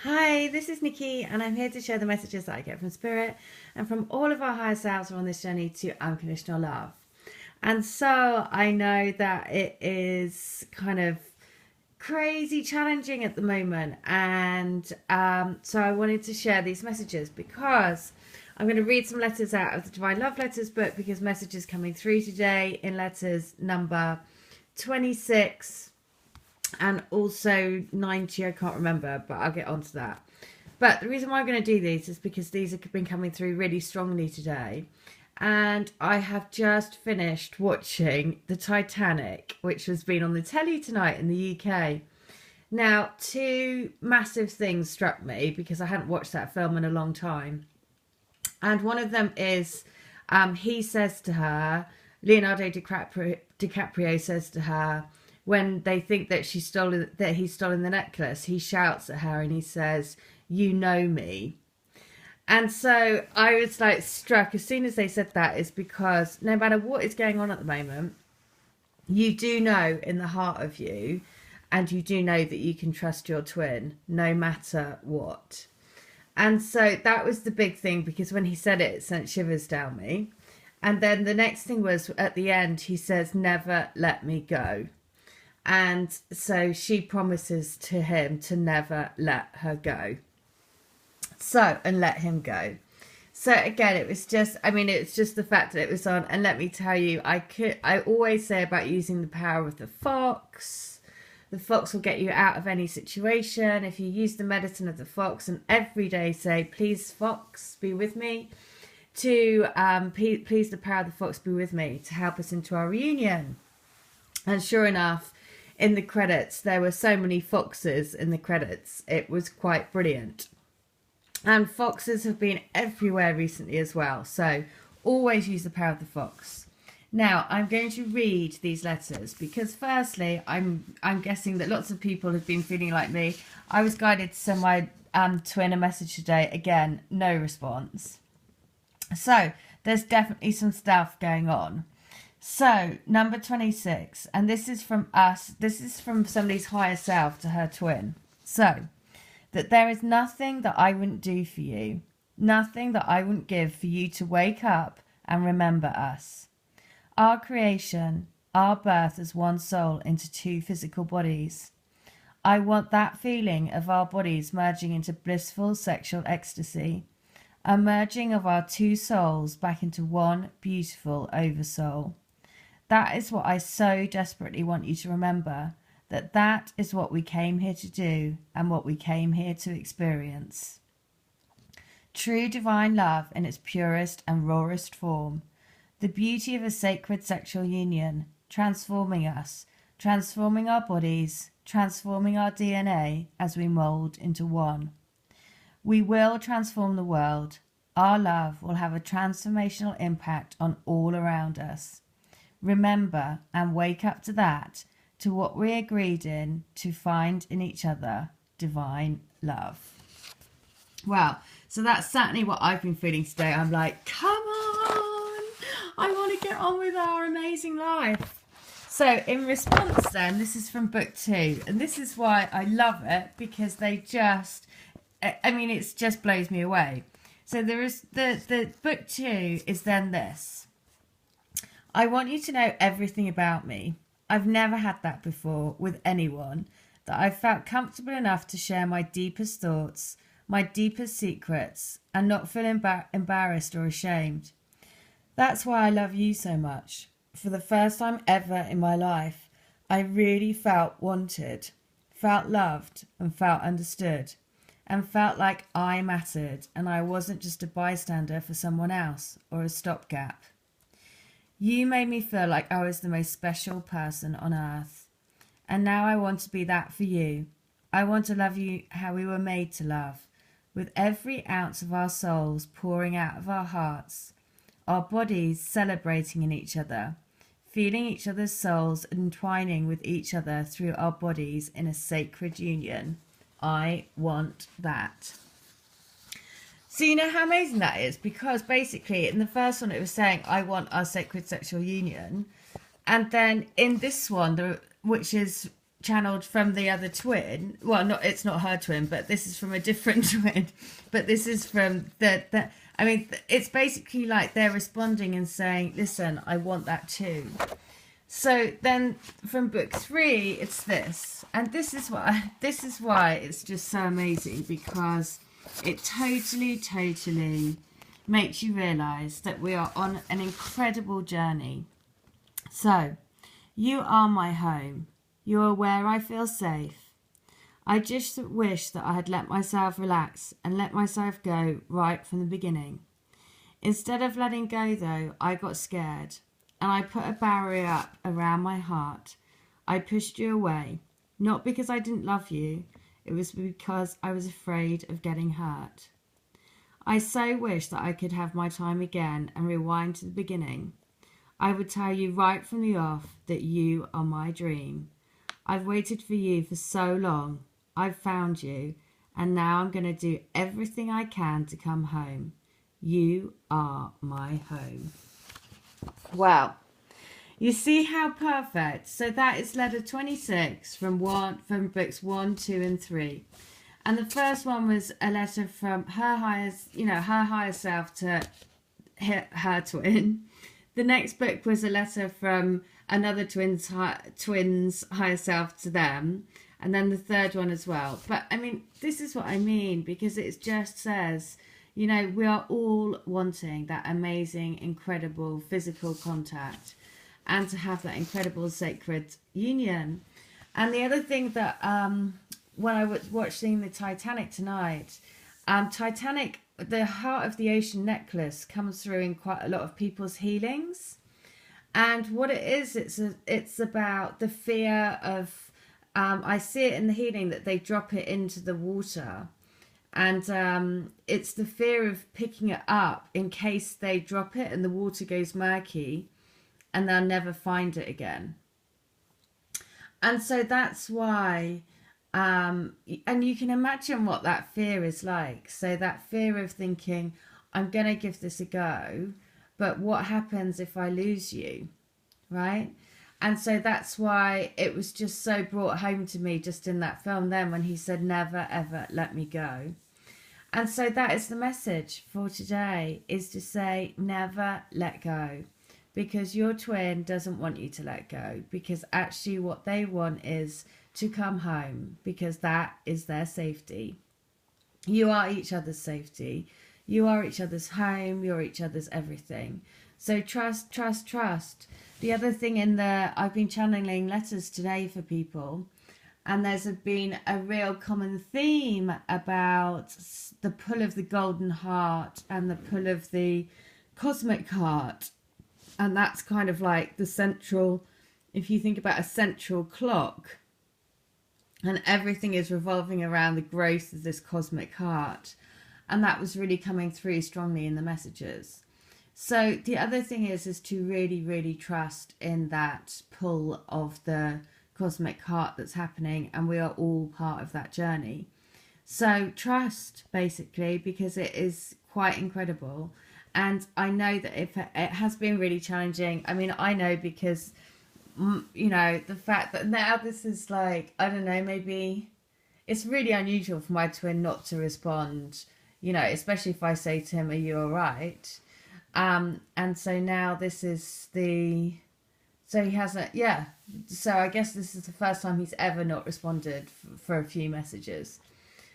Hi, this is Nikki, and I'm here to share the messages that I get from Spirit and from all of our higher selves who are on this journey to unconditional love. And so I know that it is kind of crazy challenging at the moment, and so I wanted to share these messages because I'm going to read some letters out of the Divine Love Letters book because messages coming through today in letters number 26 and also 90. I can't remember, but I'll get onto that. But the reason why I'm going to do these is because these have been coming through really strongly today. And I have just finished watching the Titanic, which has been on the telly tonight in the UK. Now, two massive things struck me because I hadn't watched that film in a long time. And one of them is he says to her, Leonardo DiCaprio says to her, when they think that he's stolen the necklace, he shouts at her and he says, "You know me." And so I was like struck as soon as they said that, is because no matter what is going on at the moment, you do know in the heart of you, and you do know that you can trust your twin no matter what. And so that was the big thing, because when he said it, it sent shivers down me. And then the next thing was at the end, he says, "Never let me go." And so she promises to him to never let her go. So, and let him go. So again, it was just, it's just the fact that it was on. And let me tell you, I always say about using the power of the fox. The fox will get you out of any situation. If you use the medicine of the fox and every day say, "Please, fox, be with me," to please the power of the fox be with me to help us into our reunion. And sure enough, in the credits, there were so many foxes in the credits. It was quite brilliant. And foxes have been everywhere recently as well. So always use the power of the fox. Now, I'm going to read these letters because firstly, I'm guessing that lots of people have been feeling like me. I was guided to send my twin a message today. Again, no response. So there's definitely some stuff going on. So, number 26, and this is from us, this is from somebody's higher self to her twin. So, that there is nothing that I wouldn't do for you, nothing that I wouldn't give for you to wake up and remember us. Our creation, our birth as one soul into two physical bodies. I want that feeling of our bodies merging into blissful sexual ecstasy, a merging of our two souls back into one beautiful oversoul. That is what I so desperately want you to remember, that is what we came here to do and what we came here to experience. True divine love in its purest and rawest form, the beauty of a sacred sexual union, transforming us, transforming our bodies, transforming our DNA as we mold into one. We will transform the world. Our love will have a transformational impact on all around us. Remember and wake up to that, to what we agreed in to find in each other, divine love. Well, so that's certainly what I've been feeling today. I'm like, come on, I want to get on with our amazing life. So in response then, this is from book 2, and this is why I love it, because they just, it just blows me away. So there is the book 2 is then this. I want you to know everything about me. I've never had that before with anyone, that I've felt comfortable enough to share my deepest thoughts, my deepest secrets, and not feel embarrassed or ashamed. That's why I love you so much. For the first time ever in my life, I really felt wanted, felt loved, and felt understood, and felt like I mattered and I wasn't just a bystander for someone else or a stopgap. You made me feel like I was the most special person on earth. And now I want to be that for you. I want to love you how we were made to love, with every ounce of our souls pouring out of our hearts, our bodies celebrating in each other, feeling each other's souls entwining with each other through our bodies in a sacred union. I want that. So you know how amazing that is, because basically in the first one it was saying, I want our sacred sexual union. And then in this one, which is channeled from the other twin. Well, not, it's not her twin, but this is from a different twin. But this is from the I mean, it's basically like they're responding and saying, listen, I want that too. So then from book 3, it's this. And this is why it's just so amazing, because it totally makes you realize that we are on an incredible journey. So, you are my home. You are where I feel safe. I just wish that I had let myself relax and let myself go right from the beginning. Instead of letting go, though, I got scared and I put a barrier up around my heart. I pushed you away, not because I didn't love you. It was because I was afraid of getting hurt. I so wish that I could have my time again and rewind to the beginning. I would tell you right from the off that you are my dream. I've waited for you for so long. I've found you, and now I'm going to do everything I can to come home. You are my home. Wow. You see how perfect? So that is letter 26 from books 1, 2, and 3. And the first one was a letter from her higher self to her twin. The next book was a letter from another twin's higher self to them. And then the third one as well. But I mean, this is what I mean, because it just says, you know, we are all wanting that amazing, incredible physical contact and to have that incredible sacred union. And the other thing that when I was watching the Titanic tonight, Titanic, the Heart of the Ocean necklace comes through in quite a lot of people's healings. And what it is, it's about the fear of, I see it in the healing that they drop it into the water. And it's the fear of picking it up in case they drop it and the water goes murky and they'll never find it again. And so that's why, and you can imagine what that fear is like. So that fear of thinking, I'm going to give this a go, but what happens if I lose you, right? And so that's why it was just so brought home to me just in that film then when he said, never, ever let me go. And so that is the message for today, is to say, never let go. Because your twin doesn't want you to let go. Because actually what they want is to come home. Because that is their safety. You are each other's safety. You are each other's home. You're each other's everything. So trust, trust, trust. The other thing I've been channeling letters today for people. And there's been a real common theme about the pull of the golden heart and the pull of the cosmic heart. And that's kind of like the central, if you think about a central clock, and everything is revolving around the growth of this cosmic heart. And that was really coming through strongly in the messages. So the other thing is to really, really trust in that pull of the cosmic heart that's happening, and we are all part of that journey. So trust, basically, because it is quite incredible. And I know that it has been really challenging. I mean, I know because, you know, the fact that now this is like, I don't know, maybe it's really unusual for my twin not to respond, you know, especially if I say to him, are you all right? And so now this is so he hasn't, yeah. So I guess this is the first time he's ever not responded for a few messages.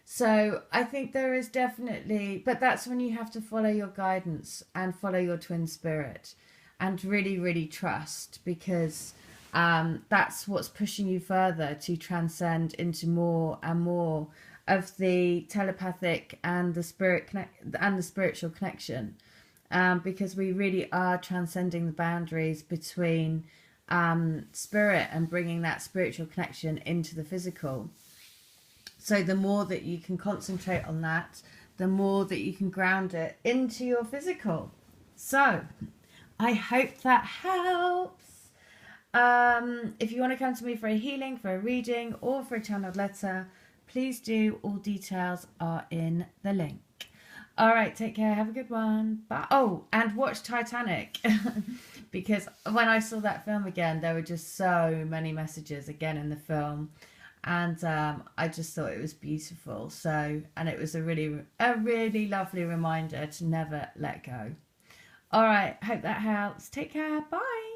So I think there is definitely, but that's when you have to follow your guidance and follow your twin spirit and really, really trust, because that's what's pushing you further to transcend into more and more of the telepathic and the spiritual connection, because we really are transcending the boundaries between spirit and bringing that spiritual connection into the physical. So the more that you can concentrate on that, the more that you can ground it into your physical. So I hope that helps. If you want to come to me for a healing, for a reading, or for a channeled letter, please do. All details are in the link. All right, take care. Have a good one. Bye. Oh, and watch Titanic. Because when I saw that film again, there were just so many messages again in the film. And I just thought it was beautiful. So, and it was a really lovely reminder to never let go. All right, hope that helps. Take care. Bye.